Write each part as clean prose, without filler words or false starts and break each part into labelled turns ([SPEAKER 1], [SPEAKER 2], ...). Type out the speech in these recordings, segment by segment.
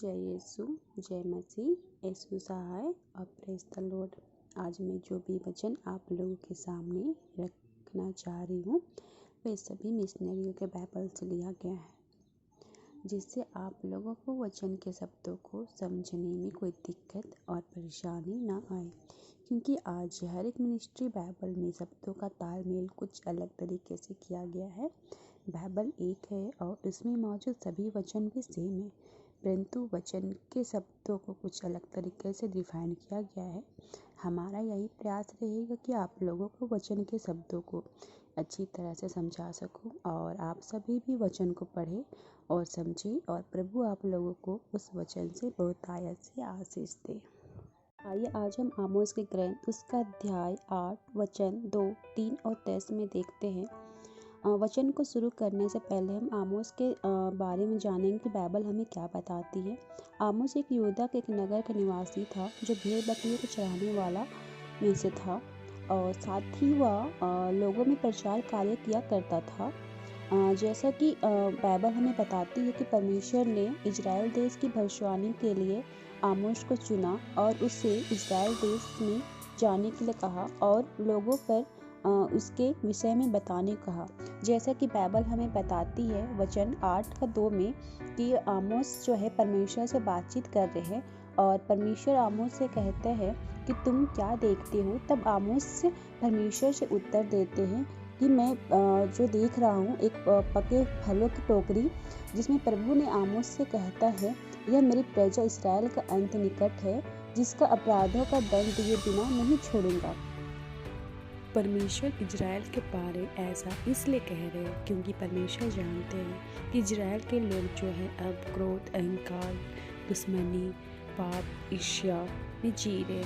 [SPEAKER 1] जय यीशु, जय मसीह, यीशु सहाय और प्रेज द लॉर्ड। आज मैं जो भी वचन आप लोगों के सामने रखना चाह रही हूँ वे सभी मिशनरियों के बाइबल से लिया गया है, जिससे आप लोगों को वचन के शब्दों को समझने में कोई दिक्कत और परेशानी ना आए। क्योंकि आज हर एक मिनिस्ट्री बाइबल में शब्दों का तालमेल कुछ अलग तरीके से किया गया है। बाइबल एक है और इसमें मौजूद सभी वचन भी सेम है, परंतु वचन के शब्दों को कुछ अलग तरीके से डिफाइन किया गया है। हमारा यही प्रयास रहेगा कि आप लोगों को वचन के शब्दों को अच्छी तरह से समझा सकूं और आप सभी भी वचन को पढ़ें और समझें और प्रभु आप लोगों को उस वचन से बहुतायत से आशीष दे। आइए आज हम आमोस के ग्रंथ उसका अध्याय 8 वचन 2, 3 और 10 में देखते हैं। वचन को शुरू करने से पहले हम आमोस के बारे में जानेंगे कि बाइबल हमें क्या बताती है। आमोस एक यहूदा के एक नगर का निवासी था जो भेड़ बकरियों को चराने वाला में से था और साथ ही वह लोगों में प्रचार कार्य किया करता था। जैसा कि बाइबल हमें बताती है कि परमेश्वर ने इजराइल देश की भविष्यवाणी के लिए आमोस को चुना और उससे इजराइल देश में जाने के लिए कहा और लोगों पर उसके विषय में बताने कहा। जैसा कि बाइबल हमें बताती है वचन 8:2 में कि आमोस जो है परमेश्वर से बातचीत कर रहे हैं और परमेश्वर आमोस से कहते हैं कि तुम क्या देखते हो। तब आमोस परमेश्वर से उत्तर देते हैं कि मैं जो देख रहा हूँ एक पके फलों की टोकरी, जिसमें प्रभु ने आमोस से कहता है यह मेरी प्रजा इसराइल का अंत निकट है, जिसका अपराधों का दंड दिए बिना नहीं छोड़ूंगा।
[SPEAKER 2] परमेश्वर इजराइल के बारे ऐसा इसलिए कह रहे हैं क्योंकि परमेश्वर जानते हैं कि इजराइल के लोग जो है अब क्रोध, अहंकार, दुश्मनी, पाप, ईर्ष्या में जी रहे।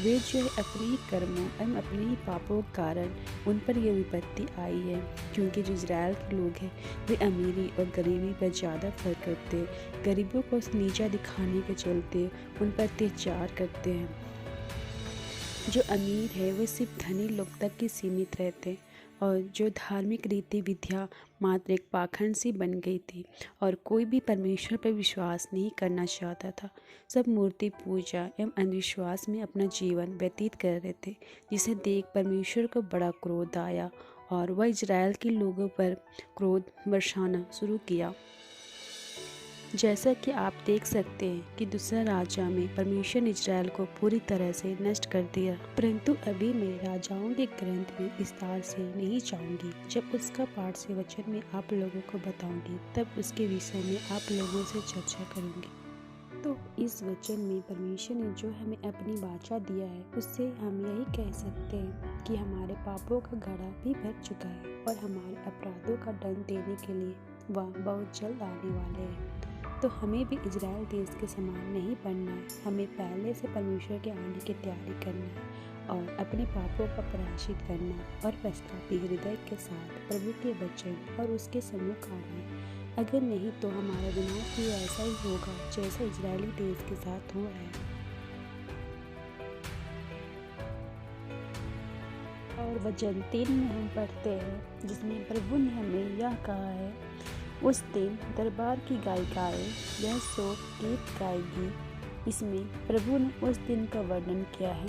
[SPEAKER 2] वे जो है अपने ही कर्मों एवं अपने ही पापों के कारण उन पर यह विपत्ति आई है। क्योंकि जो इजराइल के लोग हैं वे अमीरी और गरीबी पर ज़्यादा फर्क करते हैं। गरीबों को नीचा दिखाने के चलते उन पर अत्याचार करते हैं। जो अमीर है वे सिर्फ धनी लोग तक ही सीमित रहते और जो धार्मिक रीति विधियाँ मात्र एक पाखंड सी बन गई थी और कोई भी परमेश्वर पर विश्वास नहीं करना चाहता था। सब मूर्ति पूजा एवं अंधविश्वास में अपना जीवन व्यतीत कर रहे थे, जिसे देख परमेश्वर को बड़ा क्रोध आया और वह इजराइल के लोगों पर क्रोध बरसाना शुरू किया। जैसा कि आप देख सकते हैं कि दूसरा राजा में परमेश्वर ने इजराइल को पूरी तरह से नष्ट कर दिया। परंतु अभी मैं राजाओं के ग्रंथ में विस्तार से नहीं जाऊंगी। जब उसका पाठ से वचन में आप लोगों को बताऊंगी तब उसके विषय में आप लोगों से चर्चा करूंगी। तो इस वचन में परमेश्वर ने जो हमें अपनी वाचा दिया है उससे हम यही कह सकते हैं कि हमारे पापों का घड़ा भी भर चुका है और हमारे अपराधों का दंड देने के लिए वह बहुत जल्द आने वाले हैं। तो हमें भी इजराइल देश के समान नहीं बनना है। हमें पहले से परमेश्वर के आने की तैयारी करना है और अपने पापों का प्रायश्चित करना और पश्चातापी हृदय के साथ प्रभु के वचन और उसके सम्मुख आना है। अगर नहीं तो हमारा विनाश भी ऐसा ही होगा जैसा इजरायली देश के साथ हुआ है। और वचन 3 में हम पढ़ते हैं जिसमें प्रभु ने हमें यह कहा है, उस दिन दरबार की गायिकाएँ यह शोक गीत गाएगी। इसमें प्रभु ने उस दिन का वर्णन किया है।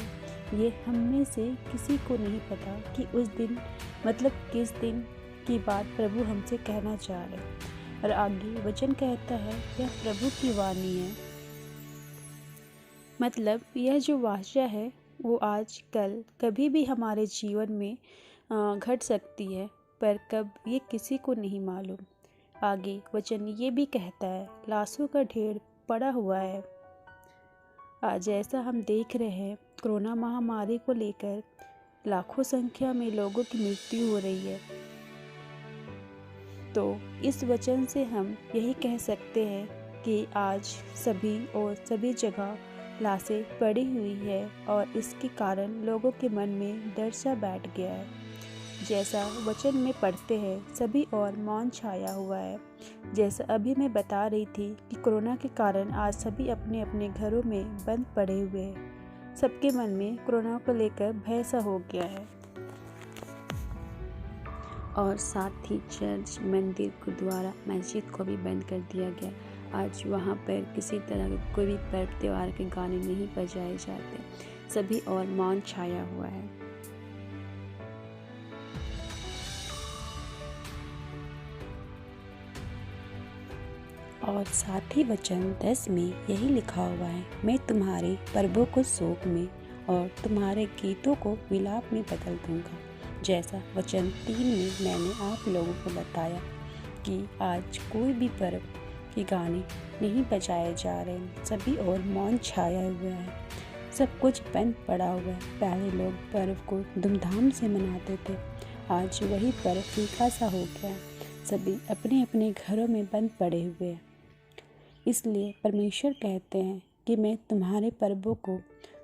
[SPEAKER 2] ये हम में से किसी को नहीं पता कि उस दिन मतलब किस दिन की बात प्रभु हमसे कहना चाह रहे। और आगे वचन कहता है यह प्रभु की वाणी है। मतलब यह जो वाचा है वो आज कल कभी भी हमारे जीवन में घट सकती है, पर कब ये किसी को नहीं मालूम। आगे वचन ये भी कहता है लाशों का ढेर पड़ा हुआ है। आज ऐसा हम देख रहे हैं कोरोना महामारी को लेकर लाखों संख्या में लोगों की मृत्यु हो रही है। तो इस वचन से हम यही कह सकते हैं कि आज सभी जगह लाशें पड़ी हुई है और इसके कारण लोगों के मन में डर सा बैठ गया है। जैसा वचन में पढ़ते हैं सभी और मौन छाया हुआ है। जैसा अभी मैं बता रही थी कि कोरोना के कारण आज सभी अपने अपने घरों में बंद पड़े हुए हैं। सबके मन में कोरोना को लेकर भय सा हो गया है। और साथ ही चर्च, मंदिर, गुरुद्वारा, मस्जिद को भी बंद कर दिया गया।
[SPEAKER 1] आज वहाँ पर किसी तरह के कोई भी पर्व त्योहार के गाने नहीं बजाए जाते, सभी और मौन छाया हुआ है।
[SPEAKER 2] और साथ ही वचन 10 में यही लिखा हुआ है, मैं तुम्हारे पर्वों को शोक में और तुम्हारे गीतों को विलाप में बदल दूंगा। जैसा वचन 3 में मैंने आप लोगों को बताया कि आज कोई भी पर्व के गाने नहीं बजाए जा रहे, सभी और मौन छाया हुआ है, सब कुछ बंद पड़ा हुआ है। पहले लोग पर्व को धूमधाम से मनाते थे, आज वही पर्व फीका सा हो गया, सभी अपने अपने घरों में बंद पड़े हुए हैं। इसलिए परमेश्वर कहते हैं कि मैं तुम्हारे पर्वों को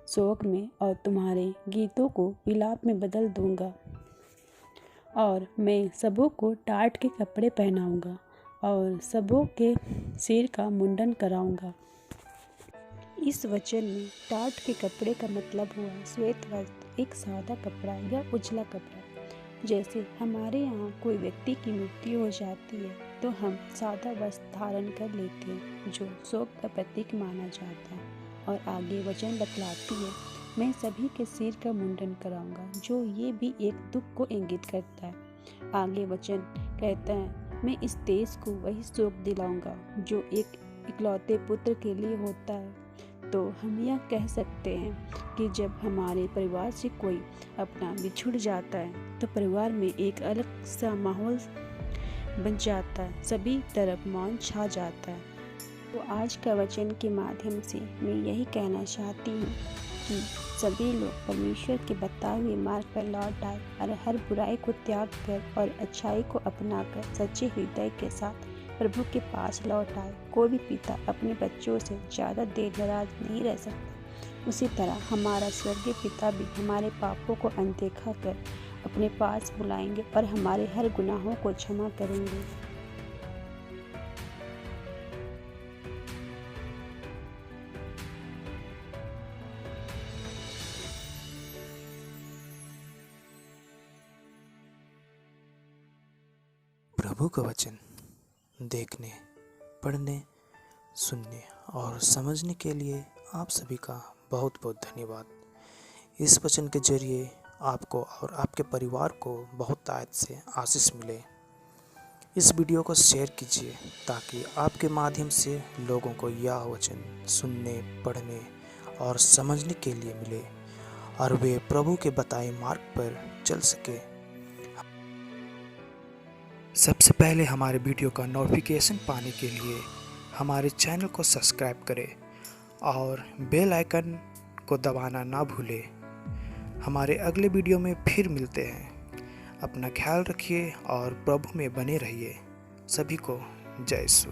[SPEAKER 2] शोक में और तुम्हारे गीतों को विलाप में बदल दूंगा, और मैं सबों को टाट के कपड़े पहनाऊंगा और सबों के सिर का मुंडन कराऊंगा। इस वचन में टाट के कपड़े का मतलब हुआ श्वेत वस्त्र, एक सादा कपड़ा या उजला कपड़ा। जैसे हमारे यहाँ कोई व्यक्ति की मृत्यु हो जाती है तो हम सादा वस्त्र धारण कर लेते हैं, जो शोक का प्रतीक माना जाता है। और आगे वचन बतलाती है, मैं सभी के सिर का मुंडन कराऊंगा, जो ये भी एक दुख को इंगित करता है। आगे वचन कहता है, मैं इस देश को वही शोक दिलाऊंगा जो एक इकलौते पुत्र के लिए होता है। तो हम यह कह सकते हैं कि जब हमारे परिवार से कोई अपना बिछुड़ जाता है तो परिवार में एक अलग सा माहौल बन जाता है, सभी तरफ मौन छा जाता है। तो आज का वचन के माध्यम से मैं यही कहना चाहती हूँ कि सभी लोग परमेश्वर के बताए हुए मार्ग पर लौट आए और हर बुराई को त्याग कर और अच्छाई को अपनाकर सच्चे हृदय के साथ प्रभु के पास लौट आए। कोई भी पिता अपने बच्चों से ज़्यादा देर नाराज नहीं रह सकता। उसी तरह हमारा स्वर्गीय पिता भी हमारे पापों को अनदेखा कर अपने पास बुलाएंगे और हमारे हर गुनाहों को क्षमा करेंगे।
[SPEAKER 3] प्रभु का वचन देखने, पढ़ने, सुनने और समझने के लिए आप सभी का बहुत बहुत धन्यवाद। इस वचन के जरिए आपको और आपके परिवार को बहुत आयत से आशीष मिले। इस वीडियो को शेयर कीजिए ताकि आपके माध्यम से लोगों को यह वचन सुनने, पढ़ने और समझने के लिए मिले और वे प्रभु के बताए मार्ग पर चल सके। सबसे पहले हमारे वीडियो का नोटिफिकेशन पाने के लिए हमारे चैनल को सब्सक्राइब करें और बेल आइकन को दबाना ना भूलें। हमारे अगले वीडियो में फिर मिलते हैं। अपना ख्याल रखिए और प्रभु में बने रहिए। सभी को जय यीशु।